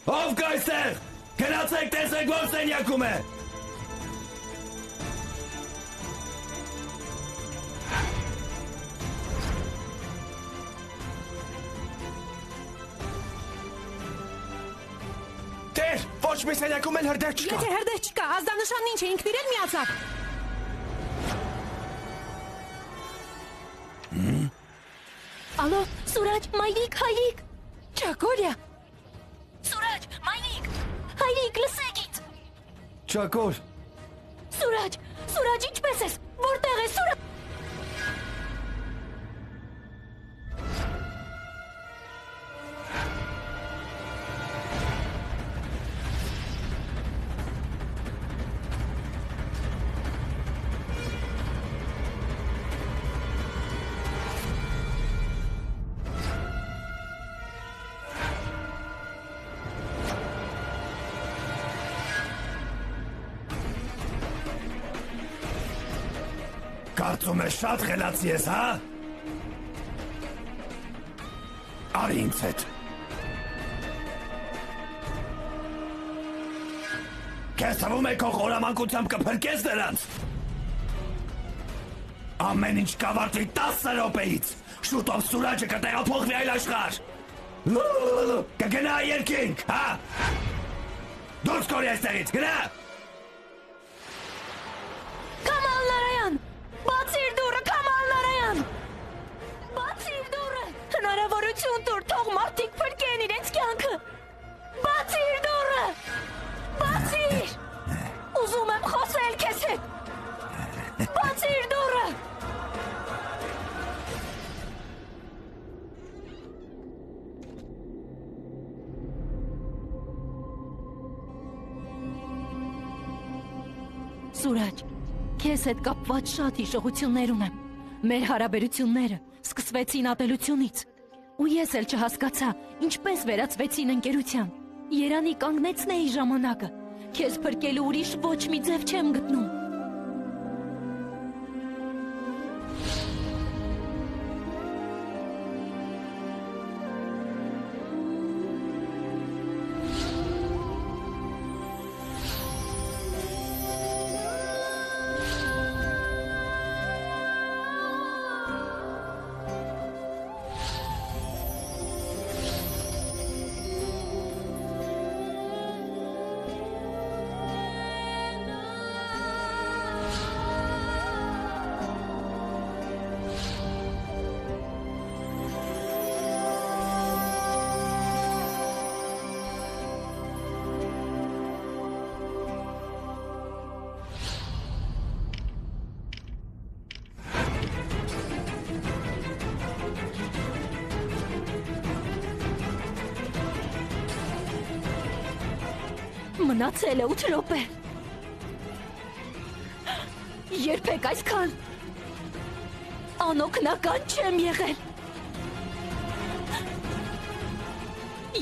Ով կա այստեղ։ Գնացեք տեսեք ով սենյակում է։ Տեր, ոչ մի սենյակում էլ հրդեհ չկա։ Եթե հրդեհ չկա, ազդանշանն ինչ է, ինքն իրեն միացավ։ Ալո, Սուրաջ, մայրիկ, հայրիկ։ Չակորյա։ Սուրաջ, մայրիկ, հայրիկ, լսեք ինձ։ Չակոր։ Սուրաջ, ինչպես ես, որտեղ ես, Սուրաջ։ Կարծում ես շատ խելացի ես, հա? Արի ինձ հետ։ Քեզ թվում է քո խորամանկությամբ կփրկես նրանց։ Ամեն ինչ կավարտվի 10 րոպեից։ Շուտով Սուրաջը կտեղափոխվի այլ աշխարհ։ Կգնա երկինք, հա? Դուրս կորի այստեղից, գնա։ Կամալ Նարայան, բացիր դուռը, Կամալ Նարայան։ Բացիր դուռը, հնարավորություն տուր, թող մարդիկ փրկեն իրենց կյանքը։ Բացիր դուռը, բացիր։ Ուզում եմ խոսել քեզ հետ։ Բացիր դուռը։ Սուրաջ, քեզ հետ կապված շատ հիշողություններ ունեմ։ Մեր հարաբերությունները սկսվեցին ատելությունից։ Ու ես էլ չհասկացա, ինչպես վերածվեցին ընկերության։ Երանի կանգնեցնեի ժամանակը։ Քեզ փրկելու ուրիշ ոչ մի ձև չեմ գտնում։ Մնացել է 8 րոպե։ Երբեք այսքան անօգնական չեմ եղել։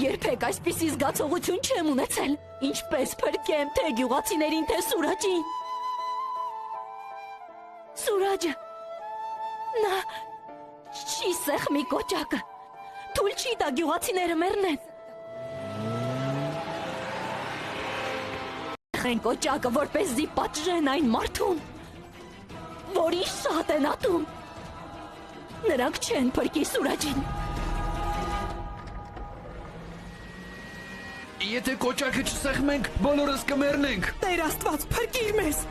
Երբեք այսպիսի զգացողություն չեմ ունեցել, ինչպես փրկեմ թե գյուղացիներին, թե Սուրաջին։ Սուրաջը նա չի սեղմի կոճակը, թույլ չի տա գյուղացիները մեռնեն։ Են կոճակը, որպեսզի պատժեն այն մարդուն, որի շատ են ատում։ Նրանք չեն փրկի Սուրաջին։ Եթե կոճակը չսեղմենք, բոլորս կմեռնենք։ Տեր Աստված, փրկիր մեզ։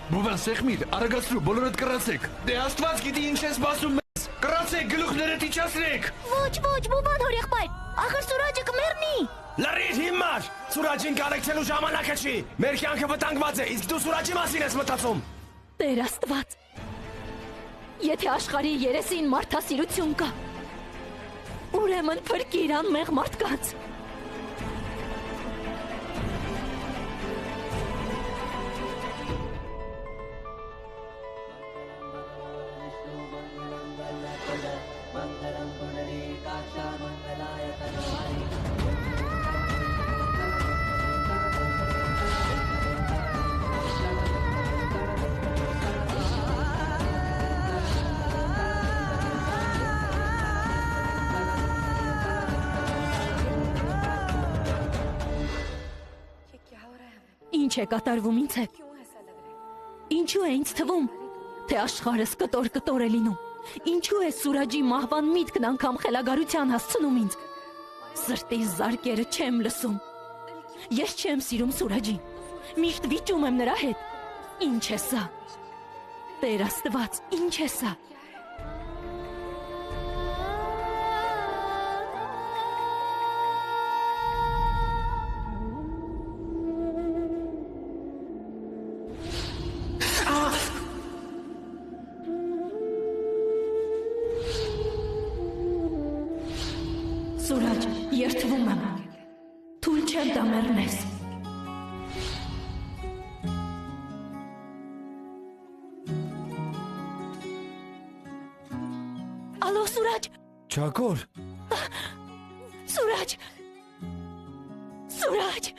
Բուբան սեղմիր, արագացրու, բոլորդ կռացեք։ Դե Աստված գիտի ինչ ես սպասում մեզ։ Կռացեք, գլուխներդ իջացրեք։ Ոչ, բուբան հորեղբայր, ախր Սուրաջը կմեռնի։ Լրիր հիմար, Սուրաջին կարեկցելու ժամանակը չի։ Մեր կյանքը վտանգված է, իսկ դու Սուրաջի մասին ես մտածում։ Տեր Աստված, եթե աշխարհի երեսին մարդասիրություն կա, ուրեմն փրկիր անմեղ մարդկանց։ Ինչ է կատարվում ինձ հետ։ Ինչու է ինձ թվում, թե աշխարհս կտոր է լինում։ Ինչու է Սուրաջի մահվան միտքն անգամ խելագարության հասցնում ինձ։ Սրտիս զարկերը չեմ լսում։ Ես չեմ սիրում Սուրաջին։ Միշտ վիճում եմ նրա հետ։ Ինչ է սա։ Տեր Աստված, ինչ է սա։ Սուրաջ, երդվում եմ։ Թույլ չեմ տա մեռնես։ Ալո, Սուրաջ, Չակոր, Սուրաջ, Սուրաջ,